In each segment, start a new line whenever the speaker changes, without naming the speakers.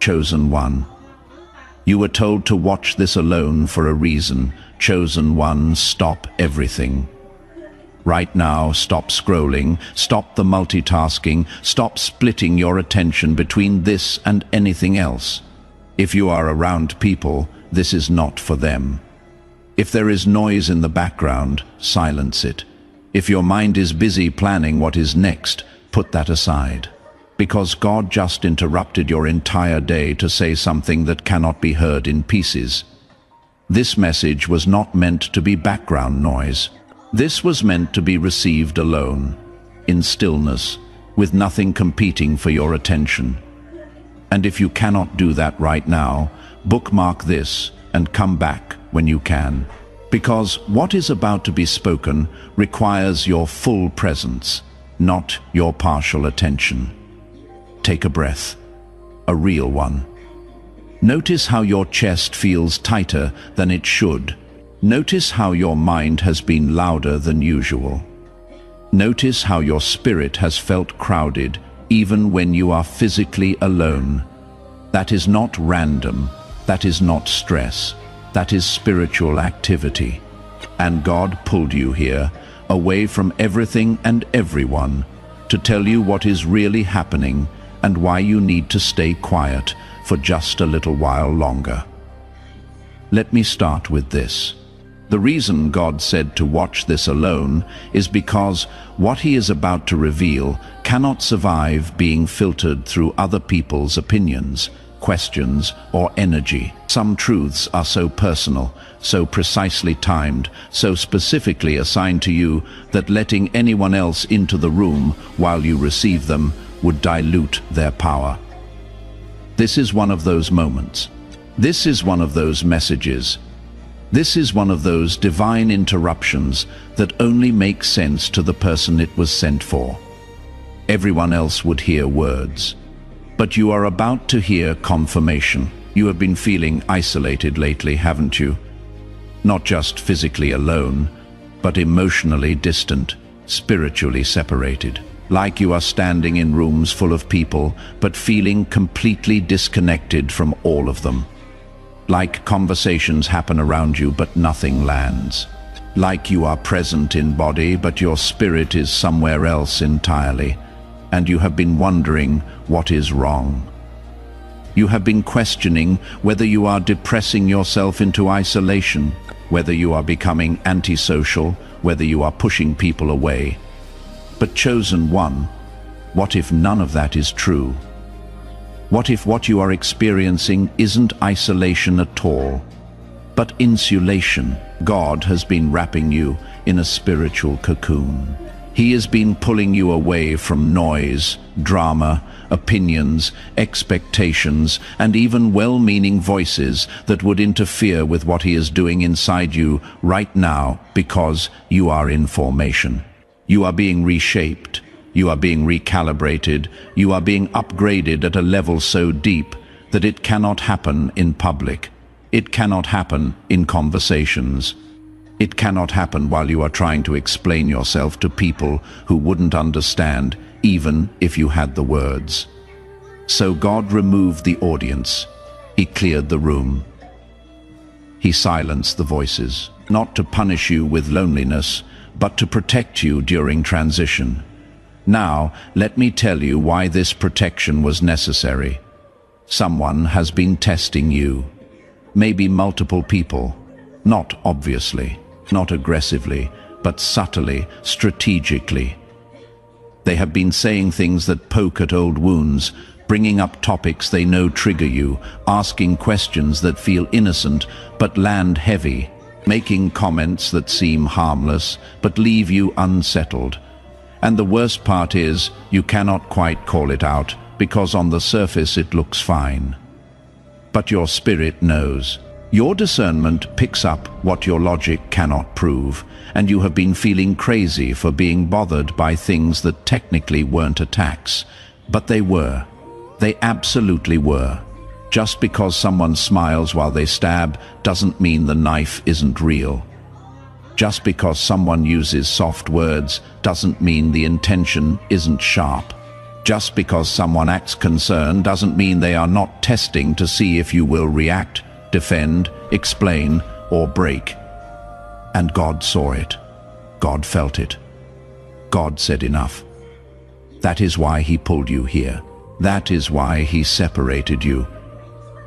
Chosen one. You were told to watch this alone for a reason. Chosen one, stop everything. Right now, stop scrolling, stop the multitasking, stop splitting your attention between this and anything else. If you are around people, this is not for them. If there is noise in the background, silence it. If your mind is busy planning what is next, put that aside. Because God just interrupted your entire day to say something that cannot be heard in pieces. This message was not meant to be background noise. This was meant to be received alone, in stillness, with nothing competing for your attention. And if you cannot do that right now, bookmark this and come back when you can. Because what is about to be spoken requires your full presence, not your partial attention. Take a breath, a real one. Notice how your chest feels tighter than it should. Notice how your mind has been louder than usual. Notice how your spirit has felt crowded even when you are physically alone. That is not random. That is not stress. That is spiritual activity. And God pulled you here, away from everything and everyone, to tell you what is really happening and why you need to stay quiet for just a little while longer. Let me start with this. The reason God said to watch this alone is because what He is about to reveal cannot survive being filtered through other people's opinions, questions, or energy. Some truths are so personal, so precisely timed, so specifically assigned to you that letting anyone else into the room while you receive them would dilute their power. This is one of those moments. This is one of those messages. This is one of those divine interruptions that only make sense to the person it was sent for. Everyone else would hear words. But you are about to hear confirmation. You have been feeling isolated lately, haven't you? Not just physically alone, but emotionally distant, spiritually separated. Like you are standing in rooms full of people, but feeling completely disconnected from all of them. Like conversations happen around you, but nothing lands. Like you are present in body, but your spirit is somewhere else entirely. And you have been wondering what is wrong. You have been questioning whether you are depressing yourself into isolation, whether you are becoming antisocial, whether you are pushing people away. But chosen one, what if none of that is true? What if what you are experiencing isn't isolation at all, but insulation? God has been wrapping you in a spiritual cocoon. He has been pulling you away from noise, drama, opinions, expectations, and even well-meaning voices that would interfere with what He is doing inside you right now, because you are in formation. You are being reshaped. You are being recalibrated. You are being upgraded at a level so deep that it cannot happen in public. It cannot happen in conversations. It cannot happen while you are trying to explain yourself to people who wouldn't understand, even if you had the words. So God removed the audience. He cleared the room. He silenced the voices, not to punish you with loneliness, but to protect you during transition. Now, let me tell you why this protection was necessary. Someone has been testing you. Maybe multiple people. Not obviously, not aggressively, but subtly, strategically. They have been saying things that poke at old wounds, bringing up topics they know trigger you, asking questions that feel innocent but land heavy, making comments that seem harmless but leave you unsettled. And the worst part is, you cannot quite call it out, because on the surface it looks fine. But your spirit knows. Your discernment picks up what your logic cannot prove, and you have been feeling crazy for being bothered by things that technically weren't attacks. But they were. They absolutely were. Just because someone smiles while they stab doesn't mean the knife isn't real. Just because someone uses soft words doesn't mean the intention isn't sharp. Just because someone acts concerned doesn't mean they are not testing to see if you will react, defend, explain, or break. And God saw it. God felt it. God said enough. That is why he pulled you here. That is why he separated you.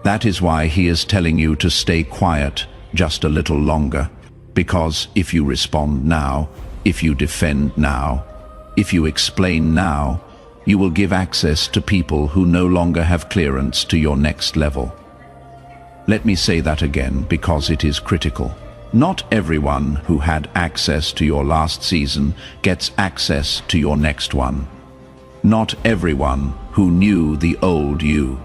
That is why he is telling you to stay quiet just a little longer. Because if you respond now, if you defend now, if you explain now, you will give access to people who no longer have clearance to your next level. Let me say that again because it is critical. Not everyone who had access to your last season gets access to your next one. Not everyone who knew the old you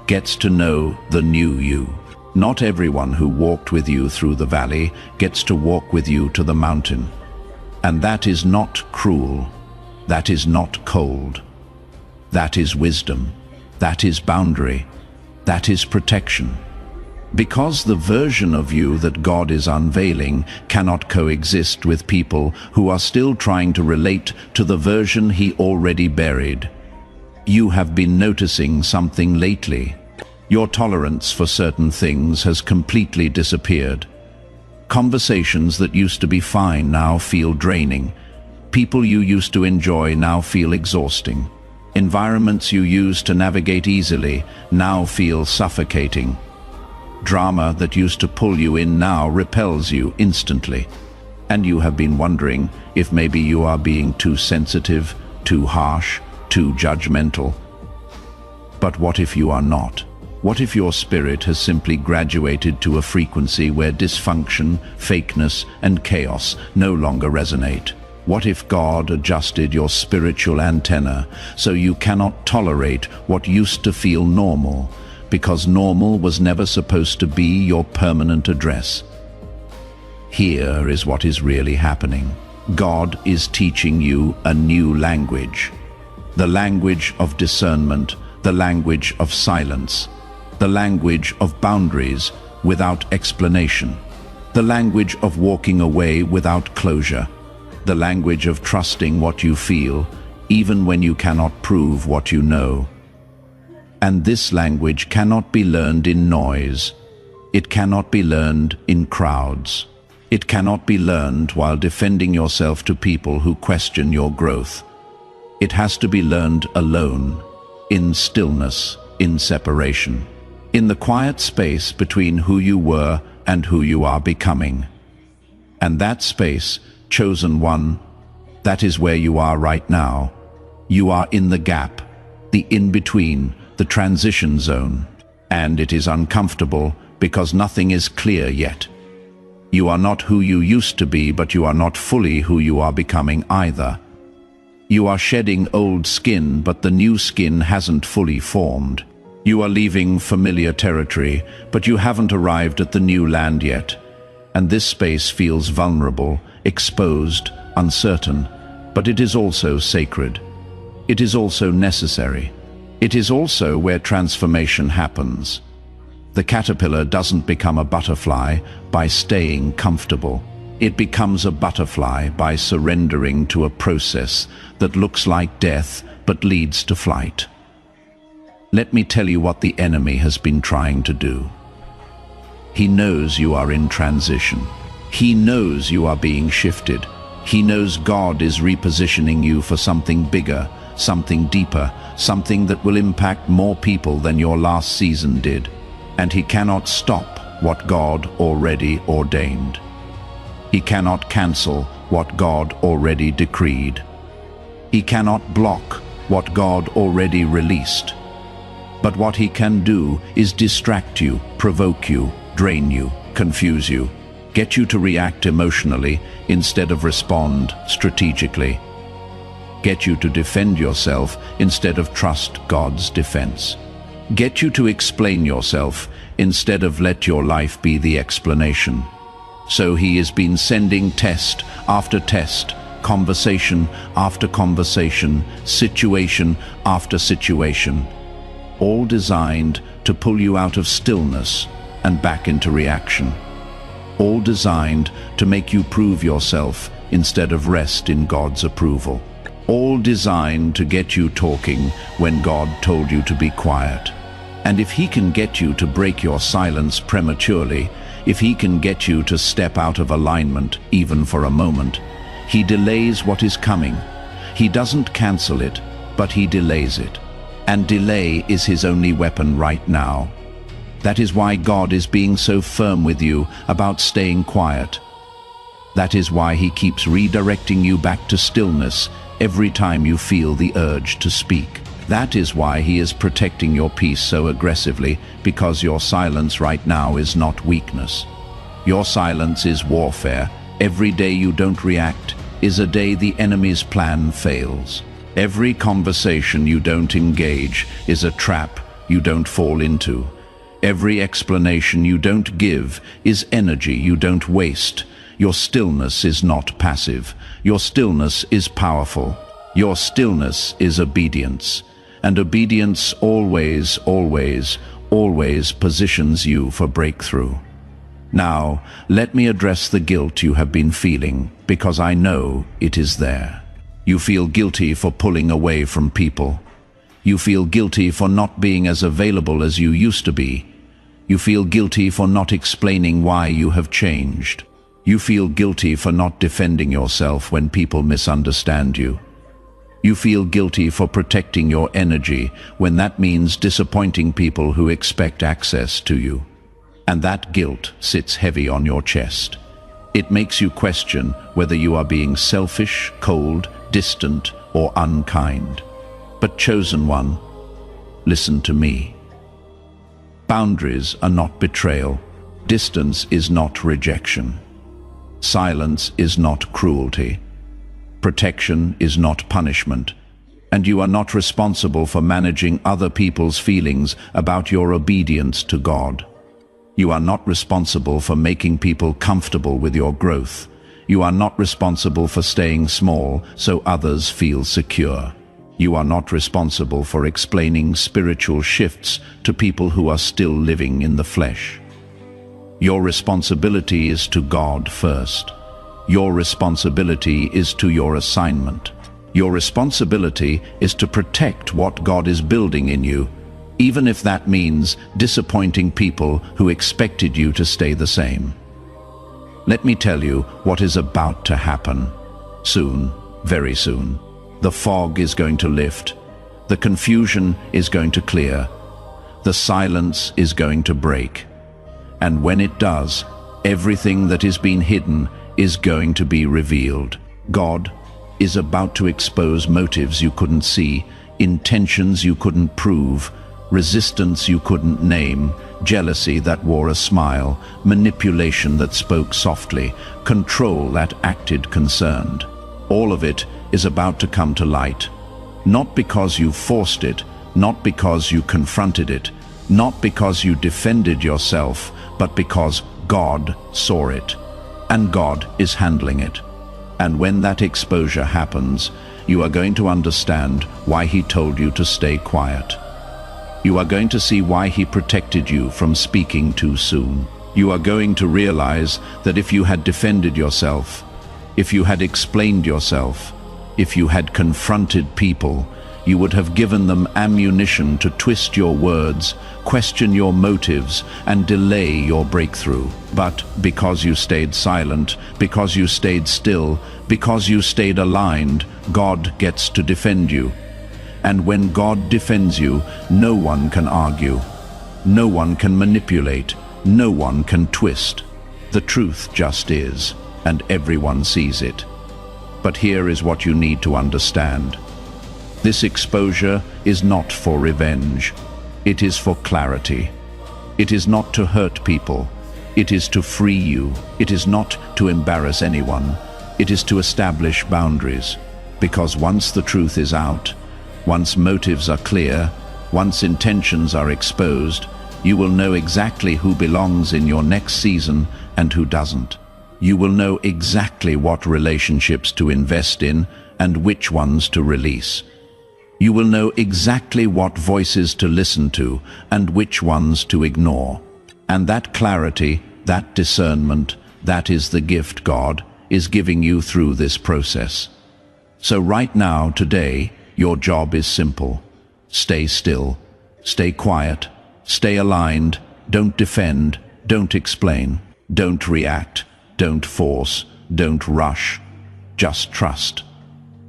gets to know the new you. Not everyone who walked with you through the valley gets to walk with you to the mountain. And that is not cruel. That is not cold. That is wisdom. That is boundary. That is protection. Because the version of you that God is unveiling cannot coexist with people who are still trying to relate to the version he already buried. You have been noticing something lately. Your tolerance for certain things has completely disappeared. Conversations that used to be fine now feel draining. People you used to enjoy now feel exhausting. Environments you used to navigate easily now feel suffocating. Drama that used to pull you in now repels you instantly. And you have been wondering if maybe you are being too sensitive, too harsh, too judgmental. But what if you are not? What if your spirit has simply graduated to a frequency where dysfunction, fakeness, and chaos no longer resonate? What if God adjusted your spiritual antenna so you cannot tolerate what used to feel normal, because normal was never supposed to be your permanent address? Here is what is really happening. God is teaching you a new language. The language of discernment, the language of silence, the language of boundaries without explanation, the language of walking away without closure, the language of trusting what you feel, even when you cannot prove what you know. And this language cannot be learned in noise. It cannot be learned in crowds. It cannot be learned while defending yourself to people who question your growth. It has to be learned alone, in stillness, in separation, in the quiet space between who you were and who you are becoming. And that space, chosen one, that is where you are right now. You are in the gap, the in-between, the transition zone. And it is uncomfortable because nothing is clear yet. You are not who you used to be, but you are not fully who you are becoming either. You are shedding old skin, but the new skin hasn't fully formed. You are leaving familiar territory, but you haven't arrived at the new land yet. And this space feels vulnerable, exposed, uncertain, but it is also sacred. It is also necessary. It is also where transformation happens. The caterpillar doesn't become a butterfly by staying comfortable. It becomes a butterfly by surrendering to a process that looks like death but leads to flight. Let me tell you what the enemy has been trying to do. He knows you are in transition. He knows you are being shifted. He knows God is repositioning you for something bigger, something deeper, something that will impact more people than your last season did. And he cannot stop what God already ordained. He cannot cancel what God already decreed. He cannot block what God already released. But what he can do is distract you, provoke you, drain you, confuse you, get you to react emotionally instead of respond strategically, get you to defend yourself instead of trust God's defense, get you to explain yourself instead of let your life be the explanation. So he has been sending test after test, conversation after conversation, situation after situation, all designed to pull you out of stillness and back into reaction. All designed to make you prove yourself instead of rest in God's approval. all designed to get you talking when God told you to be quiet. And if he can get you to break your silence prematurely, if he can get you to step out of alignment even for a moment, he delays what is coming. He doesn't cancel it, but he delays it. And delay is his only weapon right now. That is why God is being so firm with you about staying quiet. That is why he keeps redirecting you back to stillness every time you feel the urge to speak. That is why he is protecting your peace so aggressively, because your silence right now is not weakness. Your silence is warfare. Every day you don't react is a day the enemy's plan fails. Every conversation you don't engage is a trap you don't fall into. Every explanation you don't give is energy you don't waste. Your stillness is not passive. Your stillness is powerful. Your stillness is obedience. And obedience always, always, always positions you for breakthrough. Now, let me address the guilt you have been feeling, because I know it is there. You feel guilty for pulling away from people. You feel guilty for not being as available as you used to be. You feel guilty for not explaining why you have changed. You feel guilty for not defending yourself when people misunderstand you. You feel guilty for protecting your energy when that means disappointing people who expect access to you. And that guilt sits heavy on your chest. It makes you question whether you are being selfish, cold, distant, or unkind. But chosen one, listen to me. Boundaries are not betrayal. Distance is not rejection. Silence is not cruelty. Protection is not punishment. And you are not responsible for managing other people's feelings about your obedience to God. You are not responsible for making people comfortable with your growth. You are not responsible for staying small so others feel secure. You are not responsible for explaining spiritual shifts to people who are still living in the flesh. Your responsibility is to God first. Your responsibility is to your assignment. Your responsibility is to protect what God is building in you, even if that means disappointing people who expected you to stay the same. Let me tell you what is about to happen. Soon, very soon, the fog is going to lift. The confusion is going to clear. The silence is going to break. And when it does, everything that has been hidden is going to be revealed. God is about to expose motives you couldn't see, intentions you couldn't prove, resistance you couldn't name, jealousy that wore a smile, manipulation that spoke softly, control that acted concerned. All of it is about to come to light. Not because you forced it, not because you confronted it, not because you defended yourself, but because God saw it, and God is handling it. And when that exposure happens, you are going to understand why he told you to stay quiet. You are going to see why he protected you from speaking too soon. You are going to realize that if you had defended yourself, if you had explained yourself, if you had confronted people, you would have given them ammunition to twist your words, question your motives, and delay your breakthrough. But because you stayed silent, because you stayed still, because you stayed aligned, God gets to defend you. And when God defends you, no one can argue. No one can manipulate. No one can twist. The truth just is, and everyone sees it. But here is what you need to understand. This exposure is not for revenge. It is for clarity. It is not to hurt people. It is to free you. It is not to embarrass anyone. It is to establish boundaries. Because once the truth is out, once motives are clear, once intentions are exposed, you will know exactly who belongs in your next season and who doesn't. You will know exactly what relationships to invest in and which ones to release. You will know exactly what voices to listen to and which ones to ignore. And that clarity, that discernment, that is the gift God is giving you through this process. So right now, today, your job is simple. Stay still, stay quiet, stay aligned, don't defend, don't explain, don't react, don't force, don't rush. Just trust.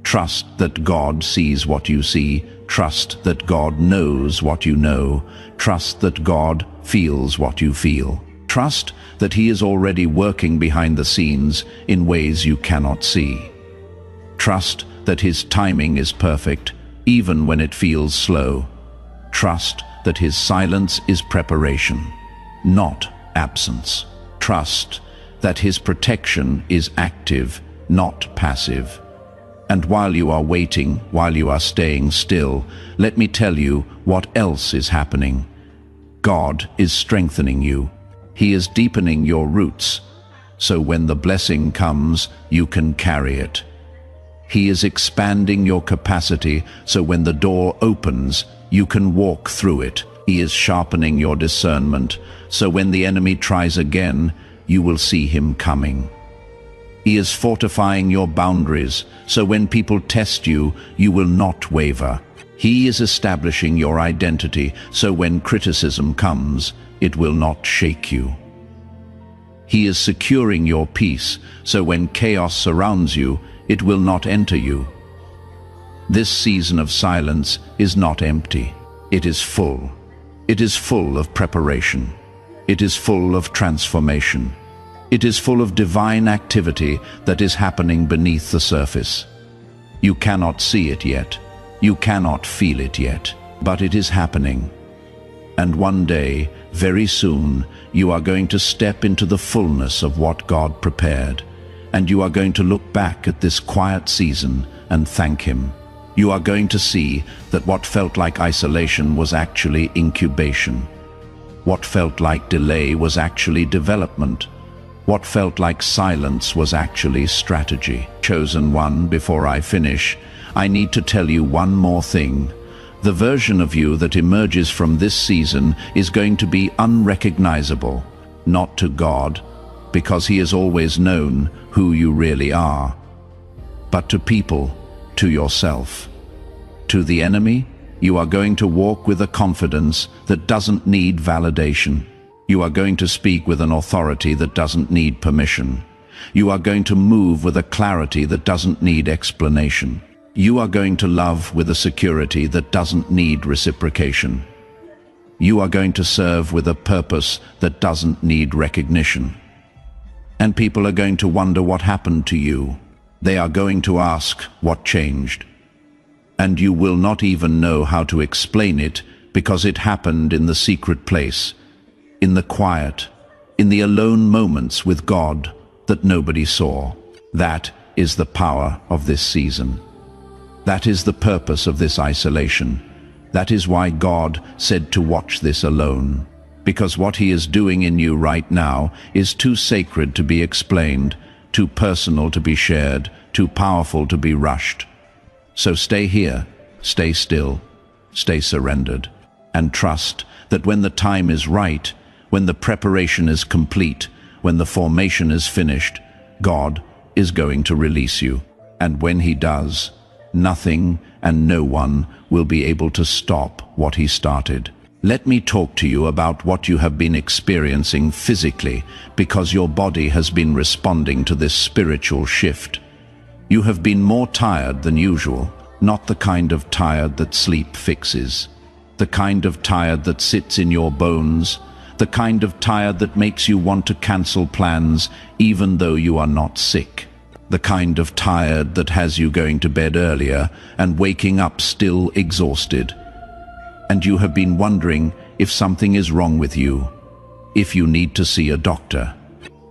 Trust that God sees what you see. Trust that God knows what you know. Trust that God feels what you feel. Trust that He is already working behind the scenes in ways you cannot see. Trust that His timing is perfect, even when it feels slow. Trust that His silence is preparation, not absence. Trust that His protection is active, not passive. And while you are waiting, while you are staying still, let me tell you what else is happening. God is strengthening you. He is deepening your roots, so when the blessing comes, you can carry it. He is expanding your capacity, so when the door opens, you can walk through it. He is sharpening your discernment, so when the enemy tries again, you will see him coming. He is fortifying your boundaries, so when people test you, you will not waver. He is establishing your identity, so when criticism comes, it will not shake you. He is securing your peace, so when chaos surrounds you, it will not enter you. This season of silence is not empty. It is full. It is full of preparation. It is full of transformation. It is full of divine activity that is happening beneath the surface. You cannot see it yet. You cannot feel it yet, but it is happening. And one day, very soon, you are going to step into the fullness of what God prepared, and you are going to look back at this quiet season and thank Him. You are going to see that what felt like isolation was actually incubation. What felt like delay was actually development. What felt like silence was actually strategy. Chosen one, before I finish, I need to tell you one more thing. The version of you that emerges from this season is going to be unrecognizable, not to God, because He has always known who you really are, but to people, to yourself. To the enemy, you are going to walk with a confidence that doesn't need validation. You are going to speak with an authority that doesn't need permission. You are going to move with a clarity that doesn't need explanation. You are going to love with a security that doesn't need reciprocation. You are going to serve with a purpose that doesn't need recognition. And people are going to wonder what happened to you. They are going to ask what changed. And you will not even know how to explain it because it happened in the secret place, in the quiet, in the alone moments with God that nobody saw. That is the power of this season. That is the purpose of this isolation. That is why God said to watch this alone. Because what He is doing in you right now is too sacred to be explained, too personal to be shared, too powerful to be rushed. So stay here, stay still, stay surrendered, and trust that when the time is right, when the preparation is complete, when the formation is finished, God is going to release you. And when He does, nothing and no one will be able to stop what He started. Let me talk to you about what you have been experiencing physically, because your body has been responding to this spiritual shift. You have been more tired than usual, not the kind of tired that sleep fixes, the kind of tired that sits in your bones, the kind of tired that makes you want to cancel plans even though you are not sick. The kind of tired that has you going to bed earlier and waking up still exhausted. And you have been wondering if something is wrong with you, if you need to see a doctor,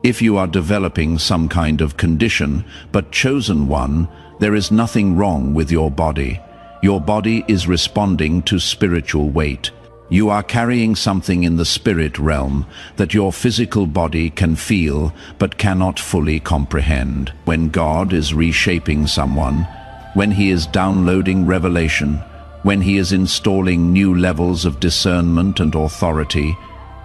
if you are developing some kind of condition, but chosen one, there is nothing wrong with your body. Your body is responding to spiritual weight. You are carrying something in the spirit realm that your physical body can feel but cannot fully comprehend. When God is reshaping someone, when He is downloading revelation, when He is installing new levels of discernment and authority,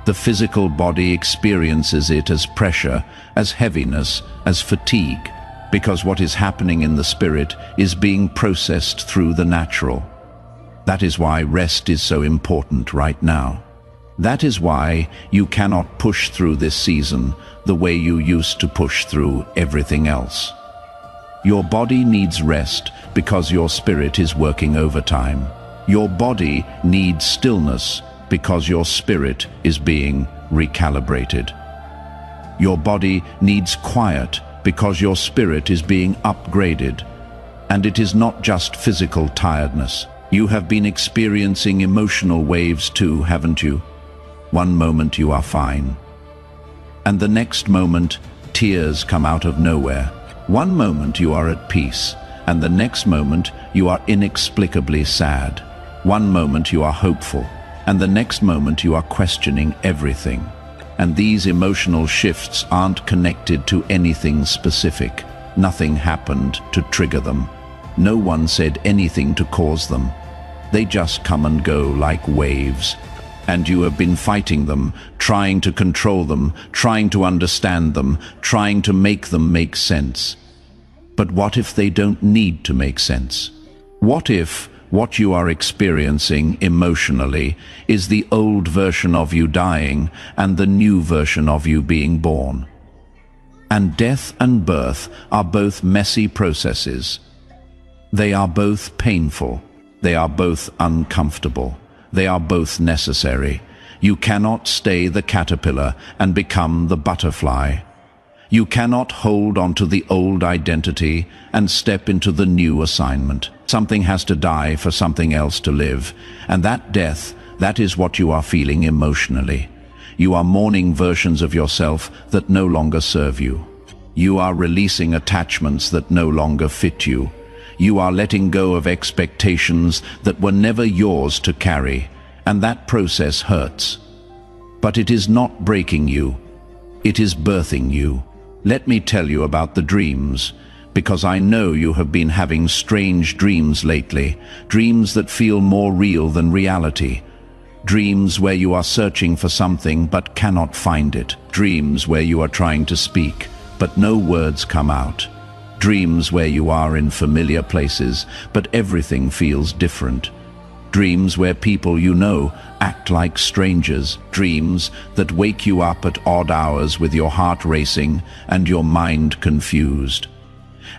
the physical body experiences it as pressure, as heaviness, as fatigue, because what is happening in the spirit is being processed through the natural. That is why rest is so important right now. That is why you cannot push through this season the way you used to push through everything else. Your body needs rest because your spirit is working overtime. Your body needs stillness because your spirit is being recalibrated. Your body needs quiet because your spirit is being upgraded. And it is not just physical tiredness. You have been experiencing emotional waves too, haven't you? One moment you are fine, and the next moment tears come out of nowhere. One moment you are at peace, and the next moment you are inexplicably sad. One moment you are hopeful, and the next moment you are questioning everything. And these emotional shifts aren't connected to anything specific. Nothing happened to trigger them. No one said anything to cause them. They just come and go like waves. And you have been fighting them, trying to control them, trying to understand them, trying to make them make sense. But what if they don't need to make sense? What if what you are experiencing emotionally is the old version of you dying and the new version of you being born? And death and birth are both messy processes. They are both painful. They are both uncomfortable. They are both necessary. You cannot stay the caterpillar and become the butterfly. You cannot hold onto the old identity and step into the new assignment. Something has to die for something else to live. And that death, that is what you are feeling emotionally. You are mourning versions of yourself that no longer serve you. You are releasing attachments that no longer fit you. You are letting go of expectations that were never yours to carry, and that process hurts. But it is not breaking you. It is birthing you. Let me tell you about the dreams, because I know you have been having strange dreams lately, dreams that feel more real than reality. Dreams where you are searching for something but cannot find it. Dreams where you are trying to speak, but no words come out. Dreams where you are in familiar places, but everything feels different. Dreams where people you know act like strangers. Dreams that wake you up at odd hours with your heart racing and your mind confused.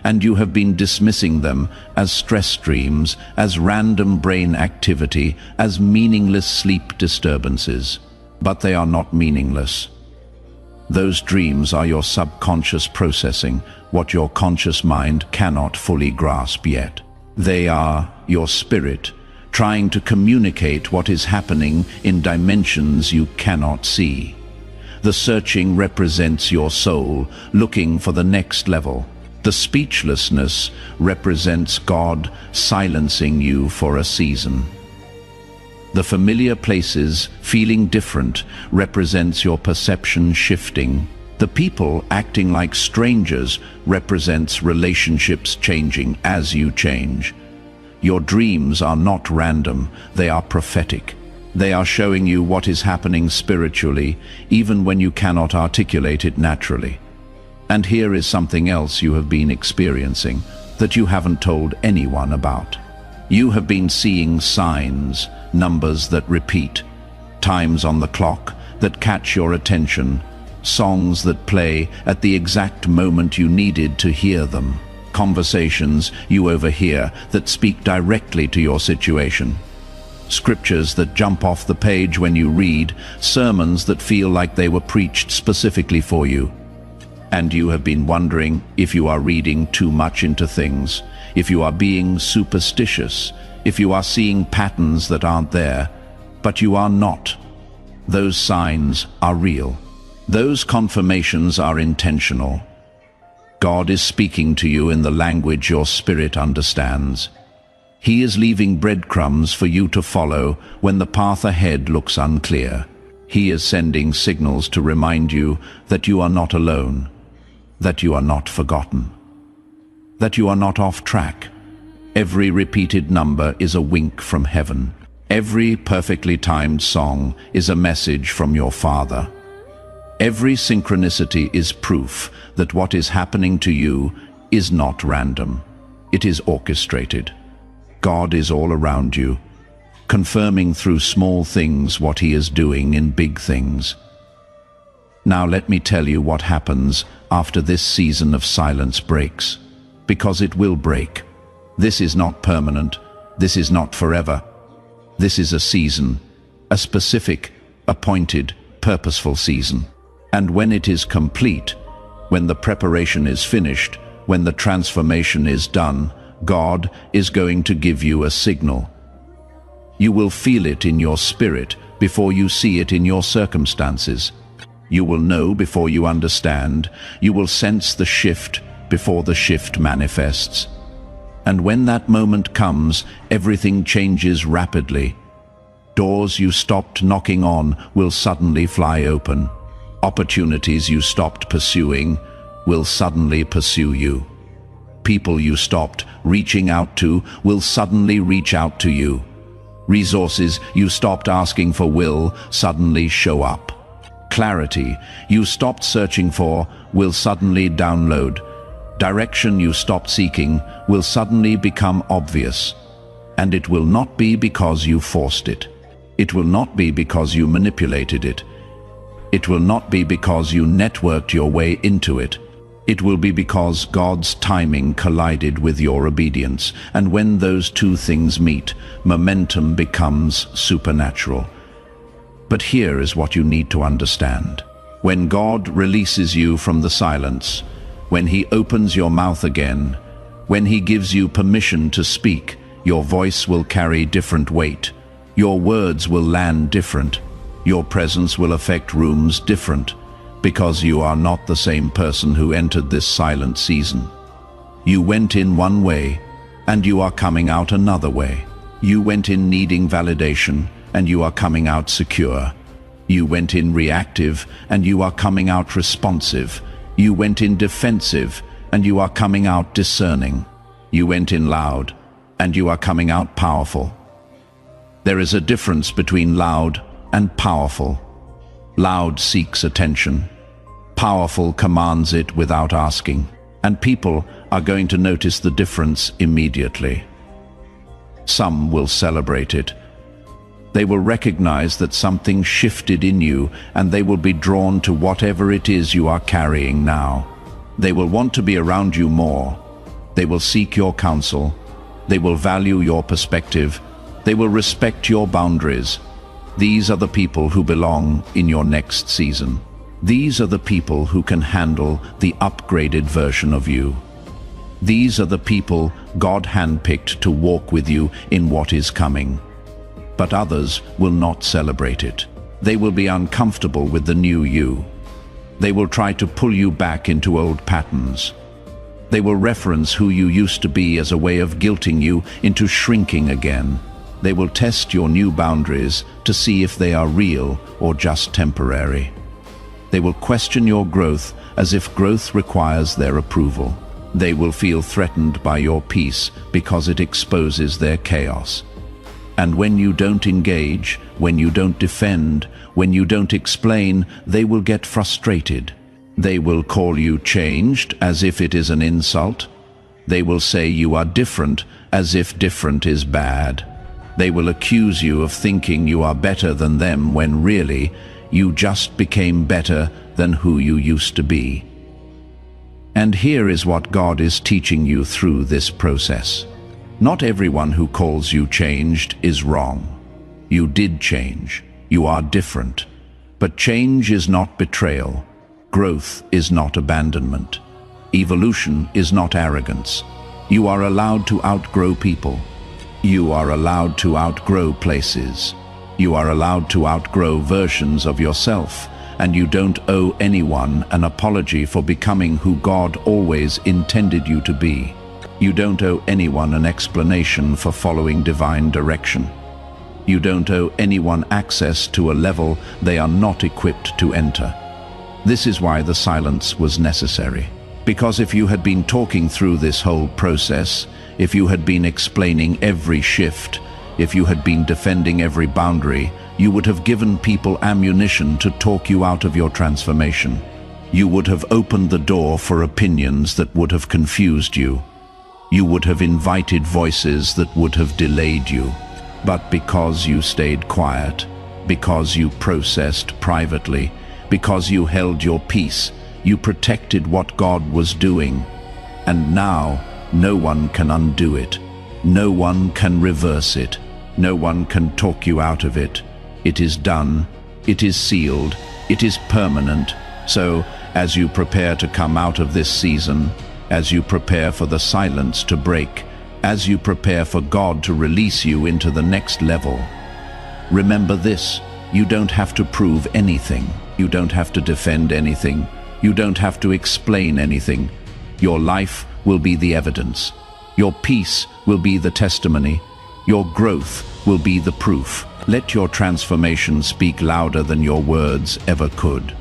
And you have been dismissing them as stress dreams, as random brain activity, as meaningless sleep disturbances. But they are not meaningless. Those dreams are your subconscious processing what your conscious mind cannot fully grasp yet. They are your spirit trying to communicate what is happening in dimensions you cannot see. The searching represents your soul looking for the next level. The speechlessness represents God silencing you for a season. The familiar places feeling different represents your perception shifting. The people acting like strangers represents relationships changing as you change. Your dreams are not random, they are prophetic. They are showing you what is happening spiritually, even when you cannot articulate it naturally. And here is something else you have been experiencing that you haven't told anyone about. You have been seeing signs, numbers that repeat, times on the clock that catch your attention, songs that play at the exact moment you needed to hear them, conversations you overhear that speak directly to your situation, scriptures that jump off the page when you read, sermons that feel like they were preached specifically for you. And you have been wondering if you are reading too much into things, if you are being superstitious, if you are seeing patterns that aren't there, but you are not. Those signs are real. Those confirmations are intentional. God is speaking to you in the language your spirit understands. He is leaving breadcrumbs for you to follow when the path ahead looks unclear. He is sending signals to remind you that you are not alone, that you are not forgotten, that you are not off track. Every repeated number is a wink from heaven. Every perfectly timed song is a message from your Father. Every synchronicity is proof that what is happening to you is not random. It is orchestrated. God is all around you, confirming through small things what He is doing in big things. Now let me tell you what happens after this season of silence breaks, because it will break. This is not permanent. This is not forever. This is a season, a specific, appointed, purposeful season. And when it is complete, when the preparation is finished, when the transformation is done, God is going to give you a signal. You will feel it in your spirit before you see it in your circumstances. You will know before you understand. You will sense the shift before the shift manifests. And when that moment comes, everything changes rapidly. Doors you stopped knocking on will suddenly fly open. Opportunities you stopped pursuing will suddenly pursue you. People you stopped reaching out to will suddenly reach out to you. Resources you stopped asking for will suddenly show up. Clarity you stopped searching for will suddenly download. Direction you stopped seeking will suddenly become obvious. And it will not be because you forced it. It will not be because you manipulated it. It will not be because you networked your way into it. It will be because God's timing collided with your obedience. And when those two things meet, momentum becomes supernatural. But here is what you need to understand. When God releases you from the silence, when He opens your mouth again, when He gives you permission to speak, your voice will carry different weight. Your words will land different. Your presence will affect rooms different, because you are not the same person who entered this silent season. You went in one way, and you are coming out another way. You went in needing validation, and you are coming out secure. You went in reactive, and you are coming out responsive. You went in defensive, and you are coming out discerning. You went in loud, and you are coming out powerful. There is a difference between loud and powerful. Loud seeks attention. Powerful commands it without asking. And people are going to notice the difference immediately. Some will celebrate it. They will recognize that something shifted in you, and they will be drawn to whatever it is you are carrying now. They will want to be around you more. They will seek your counsel. They will value your perspective. They will respect your boundaries. These are the people who belong in your next season. These are the people who can handle the upgraded version of you. These are the people God handpicked to walk with you in what is coming. But others will not celebrate it. They will be uncomfortable with the new you. They will try to pull you back into old patterns. They will reference who you used to be as a way of guilting you into shrinking again. They will test your new boundaries to see if they are real or just temporary. They will question your growth as if growth requires their approval. They will feel threatened by your peace because it exposes their chaos. And when you don't engage, when you don't defend, when you don't explain, they will get frustrated. They will call you changed as if it is an insult. They will say you are different as if different is bad. They will accuse you of thinking you are better than them when really you just became better than who you used to be. And here is what God is teaching you through this process. Not everyone who calls you changed is wrong. You did change. You are different. But change is not betrayal. Growth is not abandonment. Evolution is not arrogance. You are allowed to outgrow people. You are allowed to outgrow places. You are allowed to outgrow versions of yourself, and you don't owe anyone an apology for becoming who God always intended you to be. You don't owe anyone an explanation for following divine direction. You don't owe anyone access to a level they are not equipped to enter. This is why the silence was necessary. Because if you had been talking through this whole process, if you had been explaining every shift, if you had been defending every boundary, you would have given people ammunition to talk you out of your transformation. You would have opened the door for opinions that would have confused you. You would have invited voices that would have delayed you. But because you stayed quiet, because you processed privately, because you held your peace, you protected what God was doing. And now, no one can undo it. No one can reverse it. No one can talk you out of it. It is done. It is sealed. It is permanent. So, as you prepare to come out of this season, as you prepare for the silence to break, as you prepare for God to release you into the next level, remember this: you don't have to prove anything. You don't have to defend anything. You don't have to explain anything. Your life will be the evidence. Your peace will be the testimony. Your growth will be the proof. Let your transformation speak louder than your words ever could.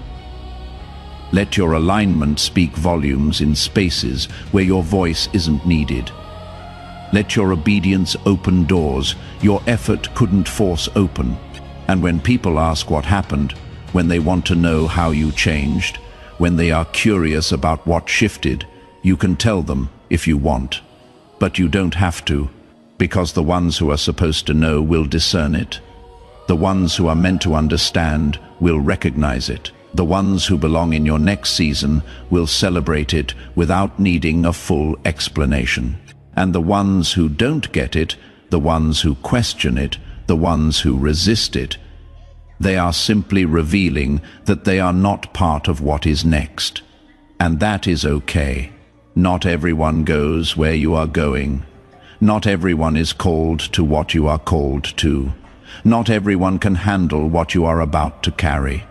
Let your alignment speak volumes in spaces where your voice isn't needed. Let your obedience open doors your effort couldn't force open. And when people ask what happened, when they want to know how you changed, when they are curious about what shifted, you can tell them if you want. But you don't have to, because the ones who are supposed to know will discern it. The ones who are meant to understand will recognize it. The ones who belong in your next season will celebrate it without needing a full explanation. And the ones who don't get it, the ones who question it, the ones who resist it, they are simply revealing that they are not part of what is next. And that is okay. Not everyone goes where you are going. Not everyone is called to what you are called to. Not everyone can handle what you are about to carry.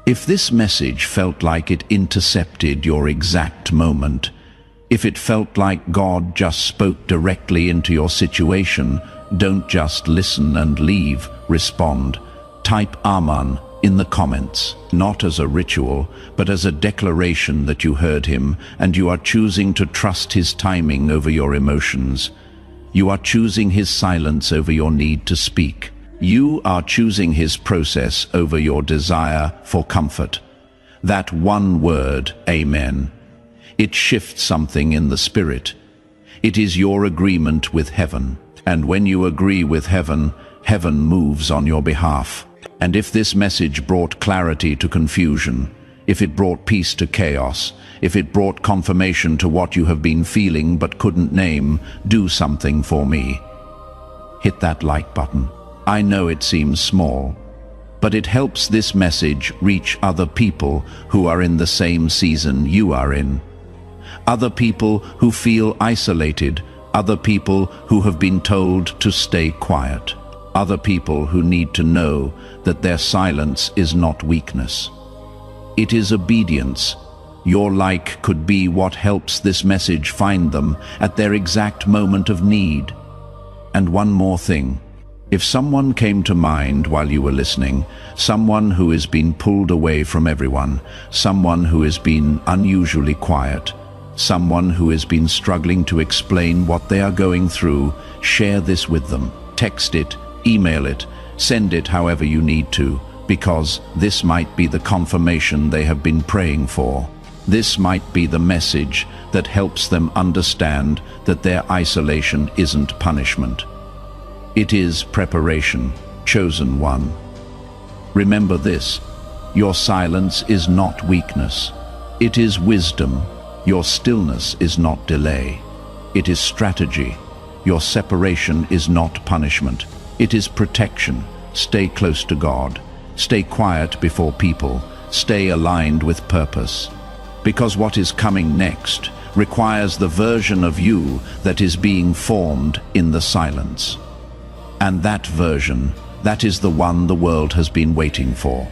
If this message felt like it intercepted your exact moment, if it felt like God just spoke directly into your situation, don't just listen and leave, respond. Type Amen in the comments, not as a ritual, but as a declaration that you heard him and you are choosing to trust his timing over your emotions. You are choosing his silence over your need to speak. You are choosing his process over your desire for comfort. That one word, Amen, it shifts something in the spirit. It is your agreement with heaven. And when you agree with heaven, heaven moves on your behalf. And if this message brought clarity to confusion, if it brought peace to chaos, if it brought confirmation to what you have been feeling but couldn't name, do something for me. Hit that like button. I know it seems small, but it helps this message reach other people who are in the same season you are in. Other people who feel isolated, other people who have been told to stay quiet, other people who need to know that their silence is not weakness. It is obedience. Your like could be what helps this message find them at their exact moment of need. And one more thing. If someone came to mind while you were listening, someone who has been pulled away from everyone, someone who has been unusually quiet, someone who has been struggling to explain what they are going through, share this with them. Text it, email it, send it however you need to, because this might be the confirmation they have been praying for. This might be the message that helps them understand that their isolation isn't punishment. It is preparation, chosen one. Remember this: your silence is not weakness. It is wisdom. Your stillness is not delay. It is strategy. Your separation is not punishment. It is protection. Stay close to God. Stay quiet before people. Stay aligned with purpose. Because what is coming next requires the version of you that is being formed in the silence. And that version, that is the one the world has been waiting for.